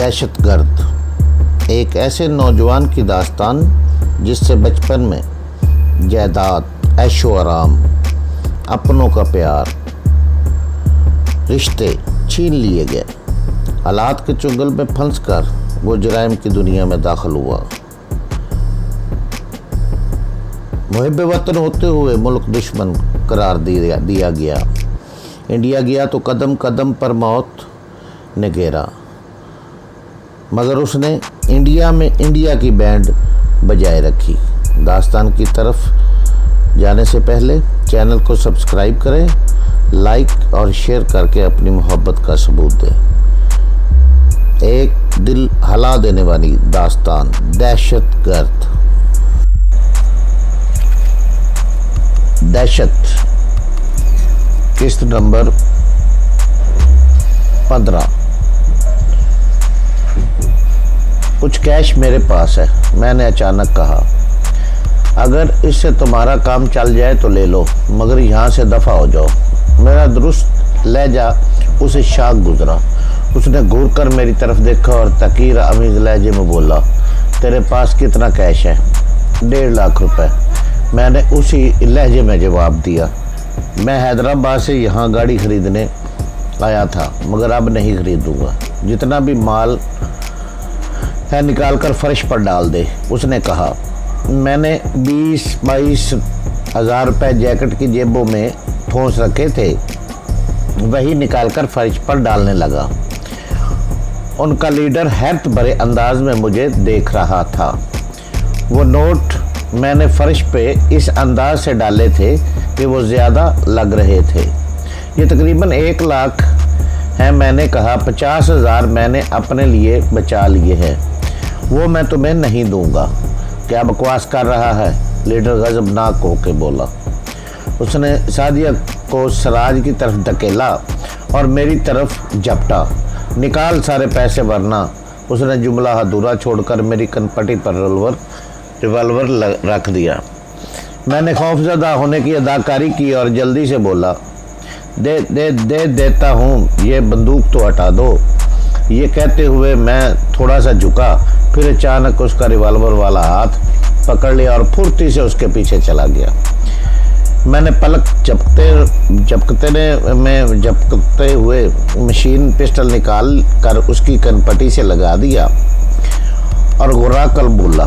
دہشت گرد ایک ایسے نوجوان کی داستان جس سے بچپن میں جائیداد، عیش و آرام، اپنوں کا پیار، رشتے چھین لیے گئے۔ حالات کے چنگل میں پھنس کر وہ جرائم کی دنیا میں داخل ہوا۔ محب وطن ہوتے ہوئے ملک دشمن قرار دیا گیا۔ انڈیا گیا تو قدم قدم پر موت نے گھیرا، مگر اس نے انڈیا میں انڈیا کی بینڈ بجائے رکھی۔ داستان کی طرف جانے سے پہلے چینل کو سبسکرائب کریں، لائک اور شیئر کر کے اپنی محبت کا ثبوت دیں۔ ایک دل ہلا دینے والی داستان، دہشت گرد۔ دہشت، قسط نمبر 15۔ کچھ کیش میرے پاس ہے، میں نے اچانک کہا۔ اگر اس سے تمہارا کام چل جائے تو لے لو، مگر یہاں سے دفع ہو جاؤ۔ میرا درست لہجہ اسے شاک گزرا۔ اس نے گھور کر میری طرف دیکھا اور تحقیر آمیز لہجے میں بولا، تیرے پاس کتنا کیش ہے؟ 1.5 لاکھ روپے، میں نے اسی لہجے میں جواب دیا۔ میں حیدرآباد سے یہاں گاڑی خریدنے آیا تھا، مگر اب نہیں خریدوں گا۔ جتنا بھی مال ہے نکال کر فرش پر ڈال دے، اس نے کہا۔ میں نے 20-22 ہزار روپے جیکٹ کی جیبوں میں ٹھونس رکھے تھے، وہی نکال کر فرش پر ڈالنے لگا۔ ان کا لیڈر حیرت بھرے انداز میں مجھے دیکھ رہا تھا۔ وہ نوٹ میں نے فرش پہ اس انداز سے ڈالے تھے کہ وہ زیادہ لگ رہے تھے۔ یہ تقریباً 1 لاکھ ہیں، میں نے کہا۔ 50 ہزار میں نے اپنے لیے بچا لیے ہیں، وہ میں تمہیں نہیں دوں گا۔ کیا بکواس کر رہا ہے؟ لیڈر غضبناک ہو کے بولا۔ اس نے سعدیہ کو سراج کی طرف دھکیلا اور میری طرف جھپٹا۔ نکال سارے پیسے ورنہ۔ اس نے جملہ ادھورا چھوڑ کر میری کنپٹی پر ریوالور رکھ دیا۔ میں نے خوفزدہ ہونے کی اداکاری کی اور جلدی سے بولا، دے دیتا ہوں، یہ بندوق تو ہٹا دو۔ یہ کہتے ہوئے میں تھوڑا سا جھکا، پھر اچانک اس کا ریوالور والا ہاتھ پکڑ لیا اور پھرتی سے اس کے پیچھے چلا گیا۔ میں نے پلک جھپکتے ہوئے مشین پسٹل نکال کر اس کی کنپٹی سے لگا دیا اور گھبرا کر بولا،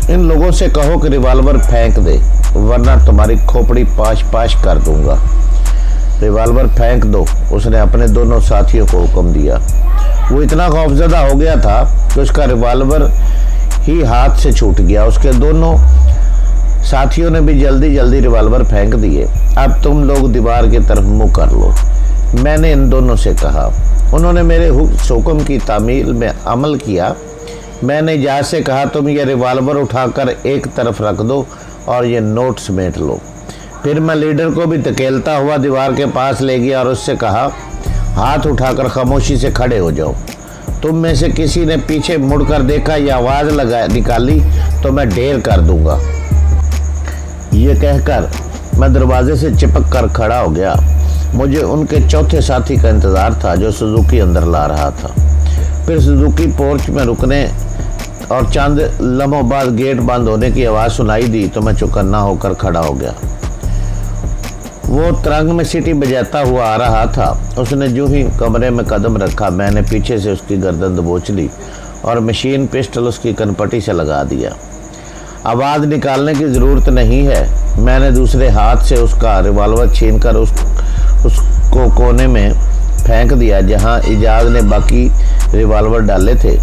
ان لوگوں سے کہو کہ ریوالور پھینک دے، ورنہ تمہاری کھوپڑی پاش کر دوں گا۔ ریوالور پھینک دو، اس نے اپنے دونوں ساتھیوں کو حکم دیا۔ وہ اتنا خوفزدہ ہو گیا تھا کہ اس کا ریوالور ہی ہاتھ سے چھوٹ گیا۔ اس کے دونوں ساتھیوں نے بھی جلدی ریوالور پھینک دیے۔ اب تم لوگ دیوار کی طرف منہ کر لو، میں نے ان دونوں سے کہا۔ انہوں نے میرے حکم کی تعمیل میں عمل کیا۔ میں نے اجاز سے کہا، تم یہ ریوالور اٹھا کر ایک طرف رکھ دو اور یہ نوٹ سمیٹ لو۔ پھر میں لیڈر کو بھی دھکیلتا ہوا دیوار کے پاس لے گیا اور اس سے کہا، ہاتھ اٹھا کر خاموشی سے کھڑے ہو جاؤ۔ تم میں سے کسی نے پیچھے مڑ کر دیکھا یا آواز نکالی تو میں ڈھیر کر دوں گا۔ یہ کہہ کر میں دروازے سے چپک کر کھڑا ہو گیا۔ مجھے ان کے چوتھے ساتھی کا انتظار تھا جو سوزوکی اندر لا رہا تھا۔ پھر سوزوکی پورچ میں رکنے اور چند لمحوں بعد گیٹ بند ہونے کی آواز سنائی دی تو میں چوکنا ہو کر کھڑا ہو گیا۔ وہ ترنگ میں سیٹی بجاتا ہوا آ رہا تھا۔ اس نے جو ہی کمرے میں قدم رکھا، میں نے پیچھے سے اس کی گردن دبوچ لی اور مشین پسٹل اس کی کنپٹی سے لگا دیا۔ آواز نکالنے کی ضرورت نہیں ہے، میں نے دوسرے ہاتھ سے اس کا ریوالور چھین کر اس کو کونے میں پھینک دیا جہاں اجاز نے باقی ریوالور ڈالے تھے۔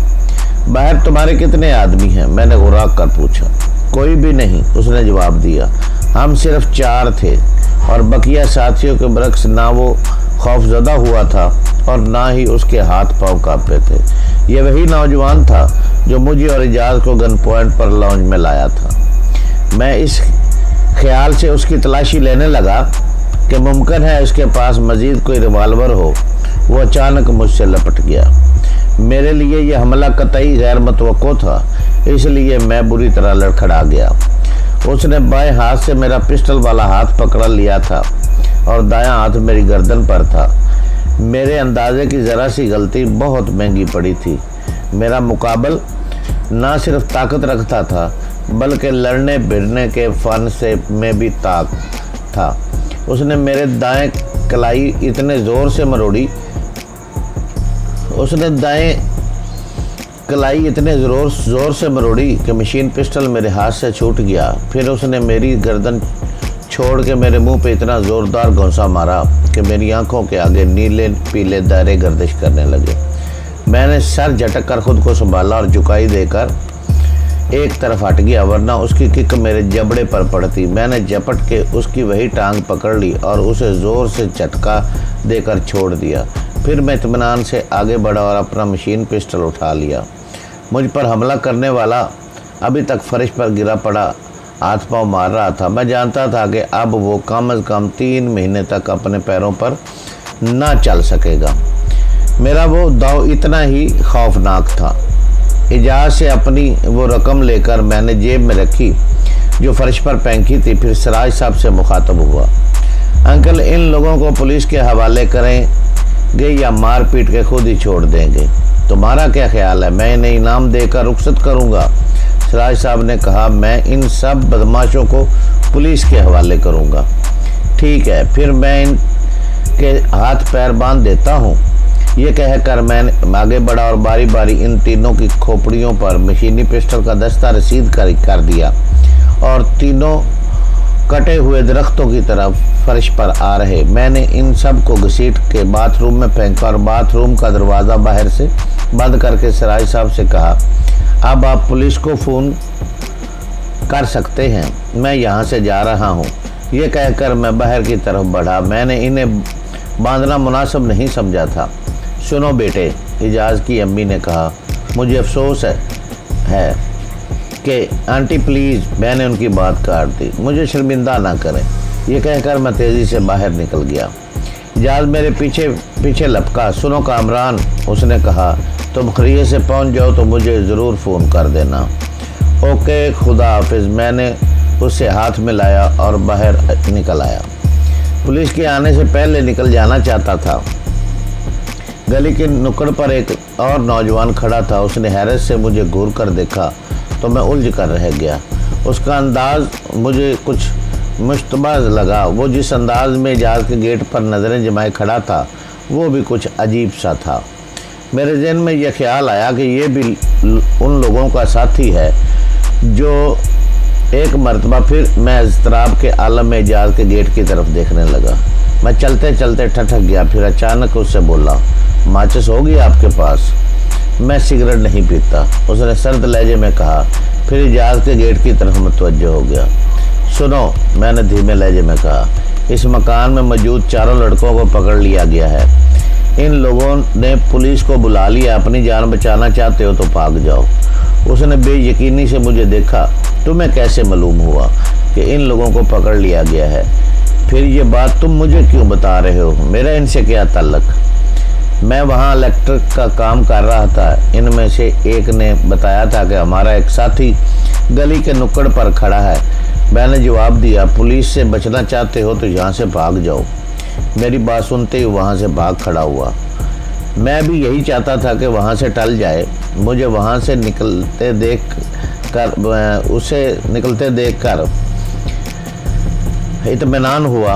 باہر تمہارے کتنے آدمی ہیں؟ میں نے غراق کر پوچھا۔ کوئی بھی نہیں، اس نے جواب دیا۔ ہم صرف 4 تھے اور بقیہ ساتھیوں کے برعکس نہ وہ خوفزدہ ہوا تھا اور نہ ہی اس کے ہاتھ پاؤں کانپے تھے۔ یہ وہی نوجوان تھا جو مجھے اور اجاز کو گن پوائنٹ پر لاؤنج میں لایا تھا۔ میں اس خیال سے اس کی تلاشی لینے لگا کہ ممکن ہے اس کے پاس مزید کوئی ریوالور ہو۔ وہ اچانک مجھ سے لپٹ گیا۔ میرے لیے یہ حملہ قطعی غیر متوقع تھا، اس لیے میں بری طرح لڑکھڑا گیا۔ اس نے بائیں ہاتھ سے میرا پسٹل والا ہاتھ پکڑ لیا تھا اور دایاں ہاتھ میری گردن پر تھا۔ میرے اندازے کی ذرا سی غلطی بہت مہنگی پڑی تھی۔ मेरा मुकाबल ना सिर्फ ताकत रखता था बल्कि लड़ने भिड़ने के फन से में भी ताक था। उसने मेरे दाएं कलाई इतने ज़ोर से मरोड़ी ज़ोर से मरोड़ी कि मशीन पिस्टल मेरे हाथ से छूट गया। फिर उसने मेरी गर्दन छोड़ के मेरे मुंह पे इतना ज़ोरदार घौंसा मारा कि मेरी आंखों के आगे नीले पीले दायरे गर्दिश करने लगे। मैंने सर झटक कर खुद को संभाला और झुकाई देकर एक तरफ हट गया, वरना उसकी किक मेरे जबड़े पर पड़ती। मैंने झपट के उसकी वही टांग पकड़ ली और उसे ज़ोर से झटका देकर छोड़ दिया। फिर मैं इत्मीनान से आगे बढ़ा और अपना मशीन पिस्टल उठा लिया। मुझ पर हमला करने वाला अभी तक फर्श पर गिरा पड़ा हाथ पांव मार रहा था। मैं जानता था कि अब वो कम से कम 3 महीने तक अपने पैरों पर ना चल सकेगा। मेरा वो दाव इतना ही खौफनाक था। इजाज़ से अपनी वो रकम लेकर मैंने जेब में रखी जो फर्श पर फेंकी थी। फिर सिराज साहब से मुखातब हुआ, अंकल इन लोगों को पुलिस के हवाले करेंगे या मार पीट के खुद ही छोड़ देंगे? तुम्हारा क्या ख्याल है? मैं इन्हें इनाम देकर रुखसत करूँगा। सिराज साहब ने कहा, मैं इन सब बदमाशों को पुलिस के हवाले करूँगा। ठीक है, फिर मैं इनके हाथ पैर बांध देता हूँ। ये कहकर मैं आगे बढ़ा और बारी बारी इन तीनों की खोपड़ियों पर मशीनी पिस्टल का दस्ता रसीद कर दिया और तीनों कटे हुए दरख्तों की तरफ फर्श पर आ रहे। मैंने इन सब को घसीट के बाथरूम में फेंका और बाथरूम का दरवाज़ा बाहर से बंद करके सिराज साहब से कहा, अब आप पुलिस को फ़ोन कर सकते हैं, मैं यहाँ से जा रहा हूँ। ये कहकर मैं बाहर की तरफ बढ़ा। मैंने इन्हें बांधना मुनासिब नहीं समझा था। सुनो बेटे, इजाज़ की अम्मी ने कहा, मुझे अफसोस है कि आंटी प्लीज़, मैंने उनकी बात काट दी, मुझे शर्मिंदा ना करें। ये कहकर मैं तेज़ी से बाहर निकल गया। इजाज़ मेरे पीछे लपका। सुनो कामरान, उसने कहा, तुम खैरियत से पहुंच जाओ तो मुझे ज़रूर फ़ोन कर देना। ओके, खुदा हाफिज़। मैंने उससे हाथ मिलाया और बाहर निकल आया। पुलिस के आने से पहले निकल जाना चाहता था। गली के नुक्कड़ पर एक और नौजवान खड़ा था। उसने हैरत से मुझे घूर कर देखा तो मैं उलझ कर रह गया। उसका अंदाज़ मुझे कुछ मुश्तबा लगा। वो जिस अंदाज में इजाज़ के गेट पर नज़रें जमाए खड़ा था वो भी कुछ अजीब सा था। मेरे ज़हन में यह ख्याल आया कि ये भी उन लोगों का साथी है जो एक मरतबा फिर मैं इज़्तिराब के आलम में इजाज़ के गेट की तरफ देखने लगा। मैं चलते चलते ठठक गया। फिर अचानक उससे बोला, माचिस होगी आपके पास? मैं सिगरेट नहीं पीता, उसने सर्द लहजे में कहा। फिर इजाज़ के गेट की तरफ मुतवज्जो हो गया। सुनो, मैंने धीमे लहजे में कहा, इस मकान में मौजूद 4 लड़कों को पकड़ लिया गया है। इन लोगों ने पुलिस को बुला लिया। अपनी जान बचाना चाहते हो तो भाग जाओ। उसने बेयकीनी से मुझे देखा। तुम्हें कैसे मालूम हुआ कि इन लोगों को पकड़ लिया गया है? फिर ये बात तुम मुझे क्यों बता रहे हो? मेरा इनसे क्या ताल्लुक? मैं वहाँ इलेक्ट्रिक का काम कर रहा था। इनमें से एक ने बताया था कि हमारा एक साथी गली के नुक्कड़ पर खड़ा है। मैंने जवाब दिया, पुलिस से बचना चाहते हो तो यहाँ से भाग जाओ। मेरी बात सुनते ही वहाँ से भाग खड़ा हुआ। मैं भी यही चाहता था कि वहाँ से टल जाए। मुझे वहाँ से निकलते देख कर इत्मीनान हुआ।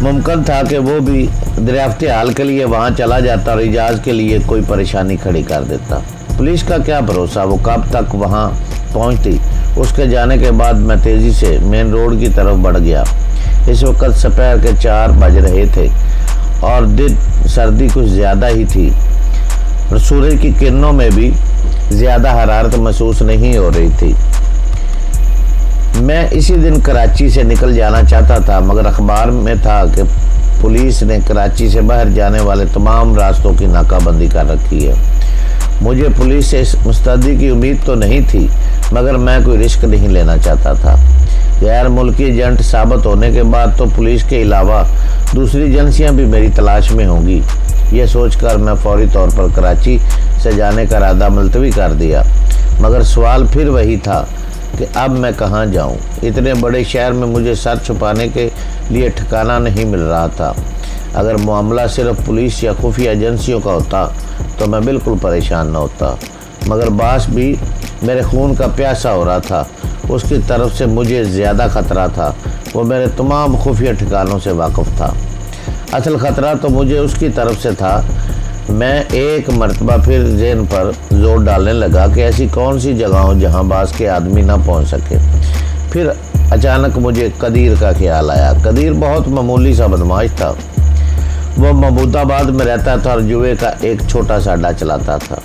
मुमकिन था कि वो भी दरियाफ्ते हाल के लिए वहाँ चला जाता और इजाज़ के लिए कोई परेशानी खड़ी कर देता। पुलिस का क्या भरोसा वो कब तक वहाँ पहुँचती। उसके जाने के बाद मैं तेज़ी से मेन रोड की तरफ बढ़ गया। इस वक्त दोपहर के 4 बज रहे थे और दिन सर्दी कुछ ज़्यादा ही थी और सूरज की किरणों में भी ज़्यादा हरारत महसूस नहीं हो रही थी। मैं इसी दिन कराची से निकल जाना चाहता था, मगर अखबार में था कि पुलिस ने कराची से बाहर जाने वाले तमाम रास्तों की नाकाबंदी कर रखी है। मुझे पुलिस से इस मुस्तैदी की उम्मीद तो नहीं थी, मगर मैं कोई रिस्क नहीं लेना चाहता था। गैर मुल्की एजेंट साबित होने के बाद तो पुलिस के अलावा दूसरी एजेंसियां भी मेरी तलाश में होंगी। यह सोचकर मैं फौरी तौर पर कराची से जाने का इरादा मुलतवी कर दिया। मगर सवाल फिर वही था कि अब मैं कहाँ जाऊँ। इतने बड़े शहर में मुझे सर छुपाने के लिए ठिकाना नहीं मिल रहा था। अगर मामला सिर्फ पुलिस या खुफिया एजेंसियों का होता तो मैं बिल्कुल परेशान न होता, मगर बास भी मेरे खून का प्यासा हो रहा था। उसकी तरफ से मुझे ज़्यादा ख़तरा था। वो मेरे तमाम खुफिया ठिकानों से वाकिफ़ था। असल ख़तरा तो मुझे उसकी तरफ से था। मैं एक मरतबा फिर ज़हन पर जोर डालने लगा कि ऐसी कौन सी जगह हो जहाँ बास के आदमी ना पहुँच सके। फिर अचानक मुझे कदीर का ख्याल आया। कदीर बहुत मामूली सा बदमाश था। वो महमूदाबाद में रहता था और जुए का एक छोटा सा अड्डा चलाता था।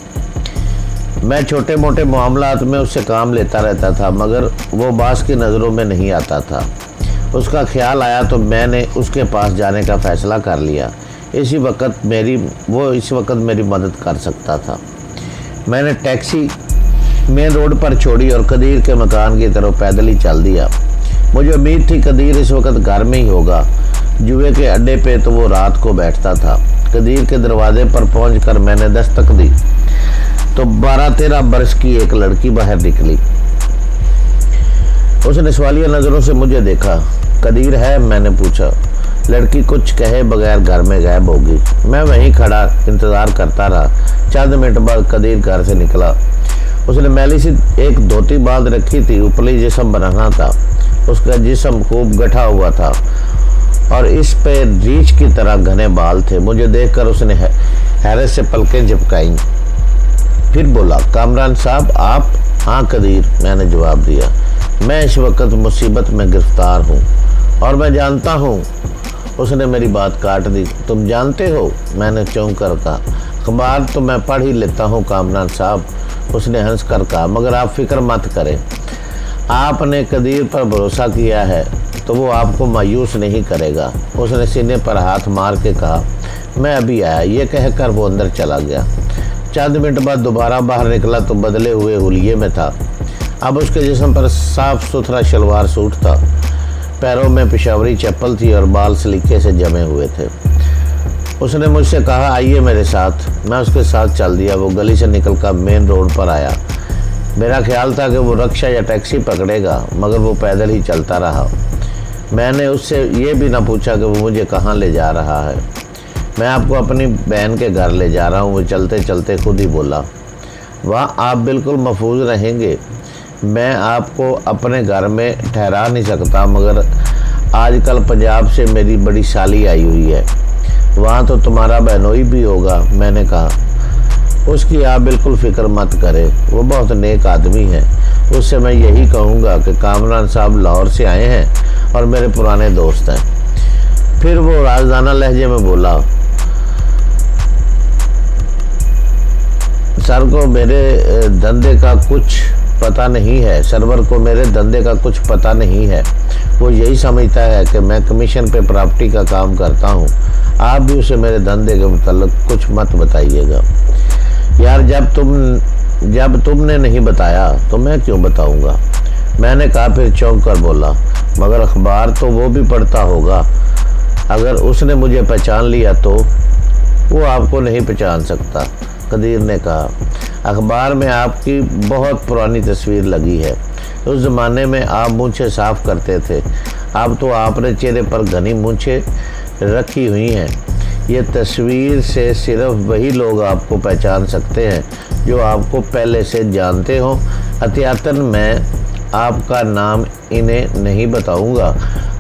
मैं छोटे मोटे मामलात में उससे काम लेता रहता था, मगर वो बास की नज़रों में नहीं आता था। उसका ख्याल आया तो मैंने उसके पास जाने का फ़ैसला कर लिया। इस वक्त मेरी मदद कर सकता था। मैंने टैक्सी मेन रोड पर छोड़ी और कदीर के मकान की तरफ पैदल ही चल दिया। मुझे उम्मीद थी कदीर इस वक्त घर में ही होगा। जुए के अड्डे पे तो वो रात को बैठता था। कदीर के दरवाजे पर पहुंचकर मैंने दस्तक दी तो 12-13 बरस की एक लड़की बाहर निकली। उसने सवालिया नज़रों से मुझे देखा। कदीर है? मैंने पूछा। लड़की कुछ कहे बगैर घर में गायब होगी। मैं वहीं खड़ा इंतज़ार करता रहा। चंद मिनट बाद कदीर घर से निकला। उसने मैली सी एक धोती बांध रखी थी। उपली जिस्म बनाना था। उसका जिस्म खूब गठा हुआ था और इस पे रीछ की तरह घने बाल थे। मुझे देखकर उसने हैरत से पलकें झपकाई। फिर बोला, कामरान साहब आप? हाँ कदीर, मैंने जवाब दिया। मैं इस वक्त मुसीबत में गिरफ्तार हूँ और मैं जानता हूँ। उसने मेरी बात काट दी। तुम जानते हो? मैंने चौंक कर कहा। अखबार तो मैं पढ़ ही लेता हूँ कामरान साहब, उसने हंस कर कहा। मगर आप फिक्र मत करें, आपने कदीर पर भरोसा किया है तो वो आपको मायूस नहीं करेगा। उसने सीने पर हाथ मार के कहा, मैं अभी आया। ये कहकर वो अंदर चला गया। चंद मिनट बाद दोबारा बाहर निकला तो बदले हुए हुलिये में था। अब उसके जिस्म पर साफ सुथरा शलवार सूट था। पैरों में पेशावरी चप्पल थी और बाल सलीके से जमे हुए थे। उसने मुझसे कहा, आइए मेरे साथ। मैं उसके साथ चल दिया। वो गली से निकलकर मेन रोड पर आया। मेरा ख्याल था कि वो रिक्शा या टैक्सी पकड़ेगा, मगर वो पैदल ही चलता रहा। मैंने उससे ये भी ना पूछा कि वो मुझे कहाँ ले जा रहा है। मैं आपको अपनी बहन के घर ले जा रहा हूँ, वो चलते चलते खुद ही बोला। वहाँ आप बिल्कुल महफूज रहेंगे। मैं आपको अपने घर में ठहरा नहीं सकता, मगर आजकल पंजाब से मेरी बड़ी साली आई हुई है, वहाँ तो तुम्हारा बहनोई भी होगा। मैंने कहा, उसकी आप बिल्कुल फ़िक्र मत करें, वो बहुत नेक आदमी है। उससे मैं यही कहूँगा कि कामरान साहब लाहौर से आए हैं और मेरे पुराने दोस्त हैं। फिर वो राजदाना लहजे में बोला, सर को मेरे धंधे का कुछ पता नहीं है। सरवर को मेरे धंधे का कुछ पता नहीं है। वो यही समझता है कि मैं कमीशन पे प्रॉपर्टी का काम करता हूँ। आप भी उसे मेरे धंधे के मुताल्लिक कुछ मत बताइएगा। यार, जब तुमने नहीं बताया तो मैं क्यों बताऊँगा? मैंने कहा। फिर चौंक कर बोला, मगर अखबार तो वो भी पढ़ता होगा। अगर उसने मुझे पहचान लिया तो? वो आपको नहीं पहचान सकता, कदीर ने कहा। अखबार में आपकी बहुत पुरानी तस्वीर लगी है। उस ज़माने में आप मूंछें साफ़ करते थे। अब तो आपने चेहरे पर घनी मूंछें रखी हुई हैं। ये तस्वीर से सिर्फ वही लोग आपको पहचान सकते हैं जो आपको पहले से जानते हों। एहतियातन मैं आपका नाम इन्हें नहीं बताऊंगा।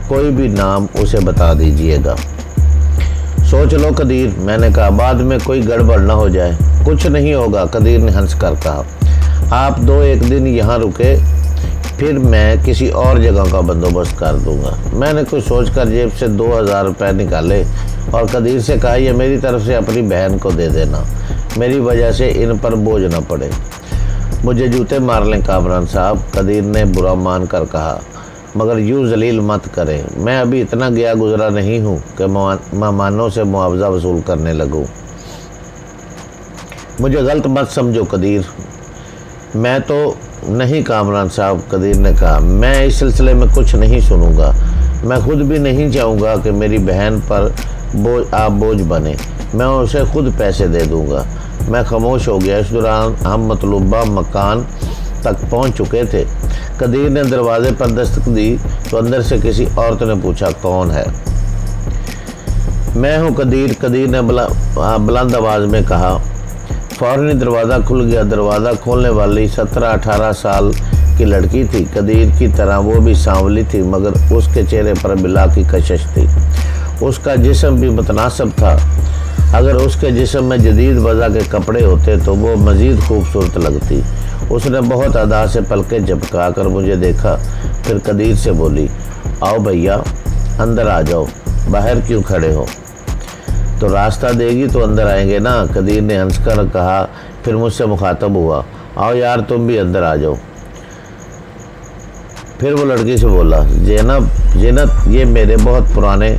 कोई भी नाम उसे बता दीजिएगा। सोच लो कदीर, मैंने कहा, बाद में कोई गड़बड़ ना हो जाए। कुछ नहीं होगा, कदीर ने हंस कर कहा। आप 2-1 दिन यहाँ रुके, फिर मैं किसी और जगह का बंदोबस्त कर दूंगा। मैंने कुछ सोचकर जेब से 2000 रुपये निकाले और कदीर से कहा, ये मेरी तरफ से अपनी बहन को दे देना, मेरी वजह से इन पर बोझ न पड़े। मुझे जूते मार लें कामरान साहब, कदीर ने बुरा मान कर कहा, मगर यूँ जलील मत करें। मैं अभी इतना गया गुजरा नहीं हूँ कि मेहमानों से मुआवजा वसूल करने लगूँ। मुझे गलत मत समझो कदीर। मैं तो नहीं कामरान साहब, कदीर ने कहा। मैं इस सिलसिले में कुछ नहीं सुनूंगा। मैं खुद भी नहीं चाहूँगा कि मेरी बहन पर आप बोझ बने। मैं उसे खुद पैसे दे दूँगा। मैं खामोश हो गया। इस दौरान हम मतलूबा मकान तक पहुँच चुके थे। कदीर ने दरवाजे पर दस्तक दी तो अंदर से किसी औरत ने पूछा, कौन है? मैं हूँ कदीर, कदीर ने बुलंद आवाज़ में कहा। फौरन दरवाज़ा खुल गया। दरवाज़ा खोलने वाली 17-18 साल की लड़की थी। कदीर की तरह वो भी सांवली थी, मगर उसके चेहरे पर बिला की कशिश थी। उसका जिस्म भी मुतनासिब था। अगर उसके जिस्म में जदीद वज़ा के कपड़े होते तो वो मज़ीद खूबसूरत लगती। उसने बहुत अदा से पलकें झपका कर मुझे देखा, फिर कदीर से बोली, आओ भैया अंदर आ जाओ, बाहर क्यों खड़े हो? तो रास्ता देगी तो अंदर आएंगे ना, कदीर ने हंसकर कहा। फिर मुझसे मुखातब हुआ, आओ यार तुम भी अंदर आ जाओ। फिर वो लड़की से बोला, ज़ैनब ये मेरे बहुत पुराने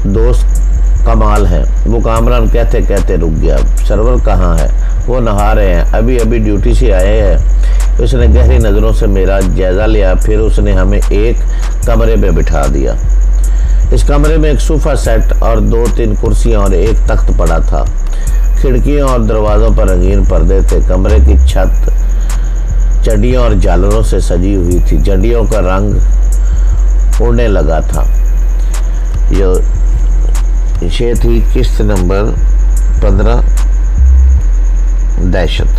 दोस्त कमाल हैं। वो कामरान कहते कहते रुक गया। सरवर कहाँ है? वो नहा रहे हैं, अभी अभी ड्यूटी से आए हैं। उसने गहरी नज़रों से मेरा जायज़ा लिया, फिर उसने हमें एक कमरे में बिठा दिया। इस कमरे में एक सोफ़ा सेट और 2-3 कुर्सियाँ और एक तख्त पड़ा था। खिड़कियों और दरवाज़ों पर रंगीन पर्दे थे। कमरे की छत चड़ियों और झालरों से सजी हुई थी। चड़ियों का रंग उड़ने लगा था। ये थी किस्त नंबर 15, दहशत।